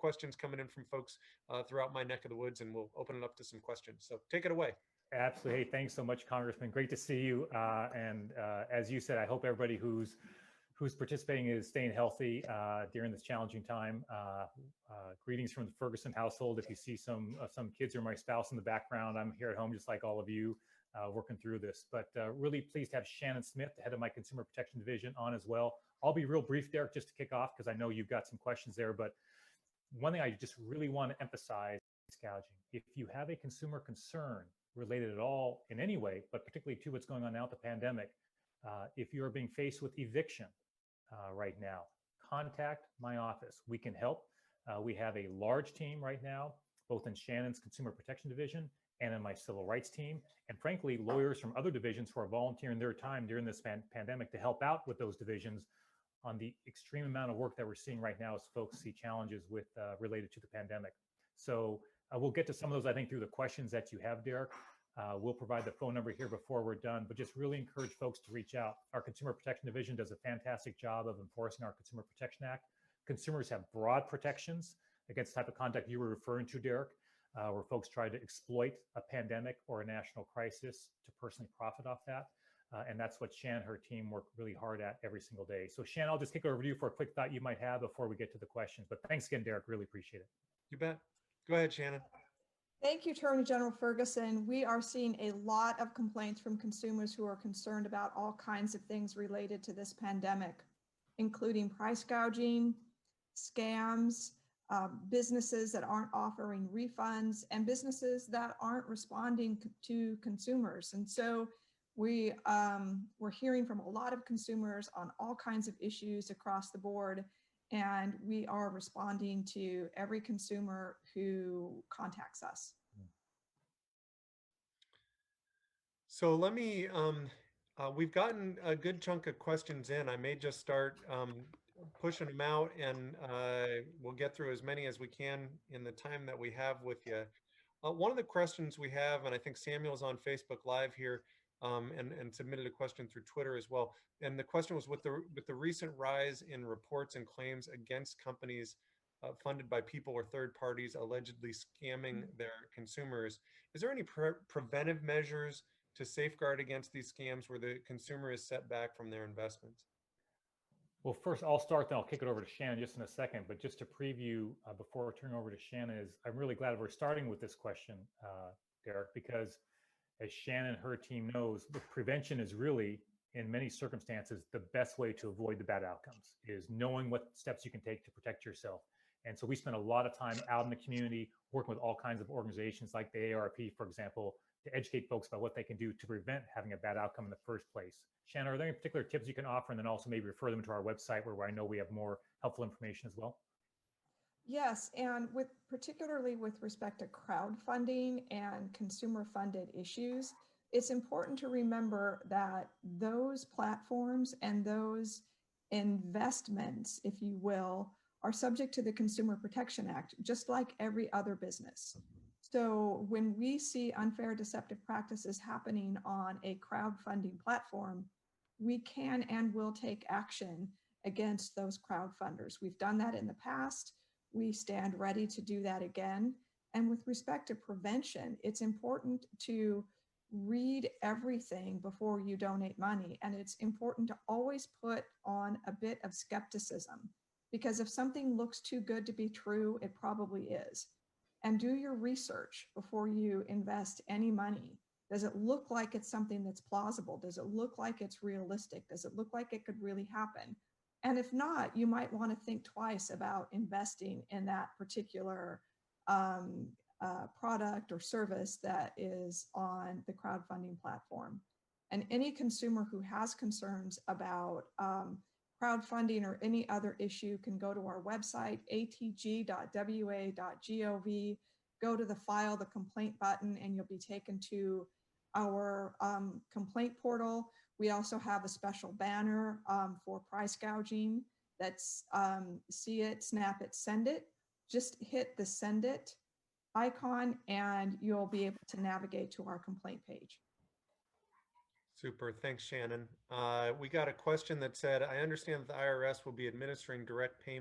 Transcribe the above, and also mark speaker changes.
Speaker 1: questions coming in from folks throughout my neck of the woods, and we'll open it up to some questions. So take it away.
Speaker 2: Absolutely. Hey, thanks so much, Congressman. Great to see you. And as you said, I hope everybody who's participating is staying healthy during this challenging time. Greetings from the Ferguson household. If you see some kids or my spouse in the background, I'm here at home just like all of you, working through this. But really pleased to have Shannon Smith, the head of my Consumer Protection Division, on as well. I'll be real brief, Derek, just to kick off, because I know you've got some questions there. But one thing I just really want to emphasize is gouging. If you have a consumer concern related at all in any way, but particularly to what's going on now with the pandemic, if you're being faced with eviction right now, contact my office. We can help. We have a large team right now, both in Shannon's Consumer Protection Division and in my Civil Rights team, and frankly, lawyers from other divisions who are volunteering their time during this pandemic to help out with those divisions on the extreme amount of work that we're seeing right now as folks see challenges with related to the pandemic. So we'll get to some of those, I think, through the questions that you have, Derek. We'll provide the phone number here before we're done, but just really encourage folks to reach out. Our Consumer Protection Division does a fantastic job of enforcing our Consumer Protection Act. Consumers have broad protections against the type of conduct you were referring to, Derek, where folks try to exploit a pandemic or a national crisis to personally profit off that. And that's what Shannon and her team work really hard at every single day. So Shannon, I'll just kick it over to you for a quick thought you might have before we get to the questions. But thanks again, Derek. Really appreciate it.
Speaker 1: You bet. Go ahead, Shannon.
Speaker 3: Thank you, Attorney General Ferguson. We are seeing a lot of complaints from consumers who are concerned about all kinds of things related to this pandemic, including price gouging, scams, businesses that aren't offering refunds, and businesses that aren't responding to consumers. And so we're hearing from a lot of consumers on all kinds of issues across the board, and we are responding to every consumer who contacts us.
Speaker 1: So let me, we've gotten a good chunk of questions in. I may just start pushing them out, and we'll get through as many as we can in the time that we have with you. One of the questions we have, and I think Samuel's on Facebook Live here, and submitted a question through Twitter as well. And the question was, with the recent rise in reports and claims against companies funded by people or third parties allegedly scamming their consumers, is there any preventive measures to safeguard against these scams where the consumer is set back from their investments?
Speaker 2: Well, first I'll start, then I'll kick it over to Shannon just in a second. But just to preview before turning over to Shannon, is I'm really glad we're starting with this question, Derek, because as Shannon and her team knows, prevention is really, in many circumstances, the best way to avoid the bad outcomes, is knowing what steps you can take to protect yourself. And so we spend a lot of time out in the community working with all kinds of organizations like the AARP, for example, to educate folks about what they can do to prevent having a bad outcome in the first place. Shannon, are there any particular tips you can offer, and then also maybe refer them to our website where I know we have more helpful information as well?
Speaker 3: Yes, and particularly with respect to crowdfunding and consumer-funded issues, it's important to remember that those platforms and those investments, if you will, are subject to the Consumer Protection Act, just like every other business. So when we see unfair, deceptive practices happening on a crowdfunding platform, we can and will take action against those crowdfunders. We've done that in the past. We stand ready to do that again. And with respect to prevention, it's important to read everything before you donate money. And it's important to always put on a bit of skepticism, because if something looks too good to be true, it probably is. And do your research before you invest any money. Does it look like it's something that's plausible? Does it look like it's realistic? Does it look like it could really happen? And if not, you might want to think twice about investing in that particular product or service that is on the crowdfunding platform. And any consumer who has concerns about crowdfunding or any other issue can go to our website, atg.wa.gov, go to the file the complaint button, and you'll be taken to our complaint portal. We also have a special banner for price gouging. That's see it, snap it, send it. Just hit the send it icon and you'll be able to navigate to our complaint page.
Speaker 1: Super, thanks, Shannon. We got a question that said, I understand that the IRS will be administering direct payment